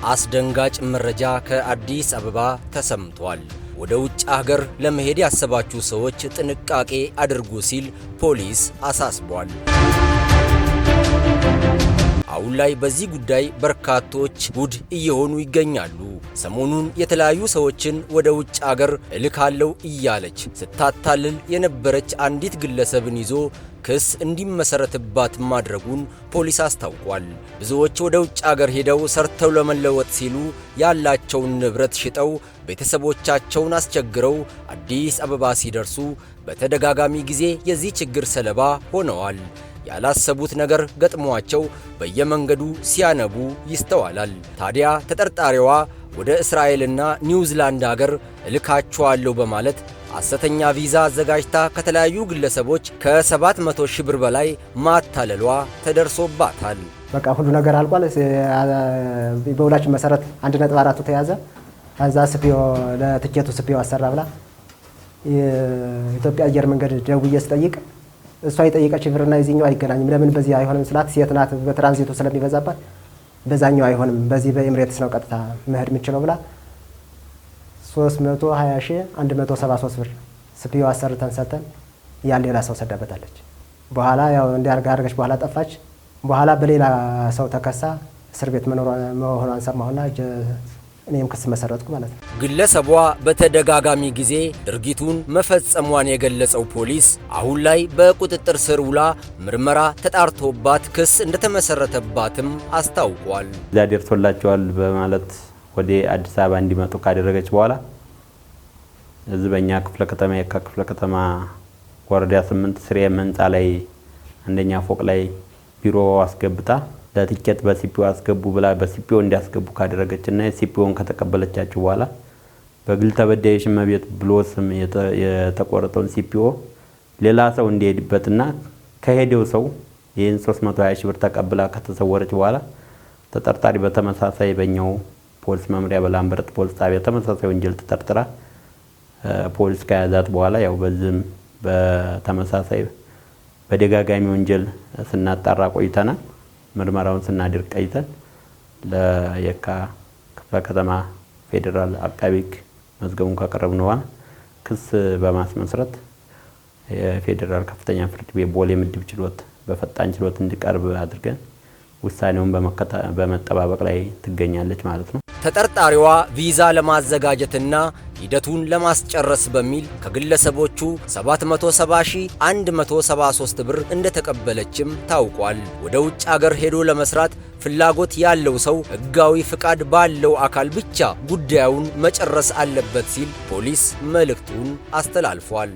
አስደንጋጭ መረጃ ከአዲስ አበባ ተሰምቷል። ወደ ውጭ ሀገር ለመሄድ ያሰባችሁ ሰዎች ጥንቃቄ አድርጉ ሲል ፖሊስ አሳስቧል። አሁን ላይ በዚህ ጉዳይ በርካቶች ጉድ እየሆኑ ይገኛሉ። ሰሞኑን የተለያዩ ሰዎችን ወደ ውጭ ሀገር እልካለው እያለች ስታታልል የነበረች አንዲት ግለሰብን ይዞ ክስ እንዲመሰረትባት ማድረጉን ፖሊስ አስታውቋል። ብዙዎች ወደ ውጭ ሀገር ሄደው ሰርተው ለመለወጥ ሲሉ ያላቸውን ንብረት ሽጠው ቤተሰቦቻቸውን አስቸግረው አዲስ አበባ ሲደርሱ በተደጋጋሚ ጊዜ የዚህ ችግር ሰለባ ሆነዋል። ያላሰቡት ነገር ገጥሟቸው በየመንገዱ ሲያነቡ ይስተዋላል። ታዲያ ተጠርጣሪዋ ወደ እስራኤልና ኒውዚላንድ ሀገር እልካቸዋለሁ በማለት ሐሰተኛ ቪዛ አዘጋጅታ ከተለያዩ ግለሰቦች ከ700 ሺህ ብር በላይ ማታለሏ ተደርሶባታል። በቃ ሁሉ ነገር አልቋል። በውላችን መሰረት 1.4 ተያዘ። ከዛ ስፒዮ ለትኬቱ ስፒዮ አሰራ ብላ የኢትዮጵያ አየር መንገድ ደውዬ ስጠይቅ እሷ የጠየቀች ብርና የዚህኛው አይገናኝም። ለምን በዚህ አይሆንም ስላት ሴት ናት በትራንዚቱ ስለሚበዛባት በዛኛው አይሆንም በዚህ በኤምሬትስ ነው ቀጥታ መሄድ የምችለው ብላ 320,173 ብር ስፒዮ አሰርተን ሰተን ያን ሌላ ሰው ሰዳበታለች። በኋላ ያው እንዲያርጋ አርገች በኋላ ጠፋች። በኋላ በሌላ ሰው ተከሳ እስር ቤት መሆኗን ሰማሁና እኔም ክስ መሰረትኩ ማለት ነው። ግለሰቧ በተደጋጋሚ ጊዜ ድርጊቱን መፈጸሟን የገለጸው ፖሊስ አሁን ላይ በቁጥጥር ስር ውላ ምርመራ ተጣርቶባት ክስ እንደተመሰረተባትም አስታውቋል። እዚያ ደርሶላቸዋል በማለት ወደ አዲስ አበባ እንዲመጡ ካደረገች በኋላ እዚህ በእኛ ክፍለ ከተማ የካ ክፍለ ከተማ ወረዳ 8 ስሬ መንጻ ላይ አንደኛ ፎቅ ላይ ቢሮ አስገብታ ለትኬት በሲፒኦ አስገቡ ብላ በሲፒኦ እንዲያስገቡ ካደረገችና የሲፒኦን ከተቀበለቻቸው በኋላ በግል ተበዳይሽ መቤት ብሎ ስም የተቆረጠውን ሲፒኦ ሌላ ሰው እንዲሄድበትና ከሄደው ሰው ይህን 320 ሺህ ብር ተቀብላ ከተሰወረች በኋላ ተጠርጣሪ በተመሳሳይ በእኛው ፖሊስ መምሪያ በላምበረት ፖሊስ ጣቢያ ተመሳሳይ ወንጀል ተጠርጥራ ፖሊስ ከያዛት በኋላ ያው በዚህም በተመሳሳይ በደጋጋሚ ወንጀል ስናጣራ ቆይተናል። ምርመራውን ስናደርግ ቆይተን ለየካ ክፍለ ከተማ ፌዴራል አቃቤ ሕግ መዝገቡን ካቀረብን በኋላ ክስ በማስመስረት የፌዴራል ከፍተኛ ፍርድ ቤት ቦሌ ምድብ ችሎት በፈጣን ችሎት እንዲቀርብ አድርገን ውሳኔውን በመጠባበቅ ላይ ትገኛለች ማለት ነው። ተጠርጣሪዋ ቪዛ ለማዘጋጀትና ሂደቱን ለማስጨረስ በሚል ከግለሰቦቹ 770,173 ብር እንደተቀበለችም ታውቋል። ወደ ውጭ ሀገር ሄዶ ለመስራት ፍላጎት ያለው ሰው ሕጋዊ ፍቃድ ባለው አካል ብቻ ጉዳዩን መጨረስ አለበት ሲል ፖሊስ መልእክቱን አስተላልፏል።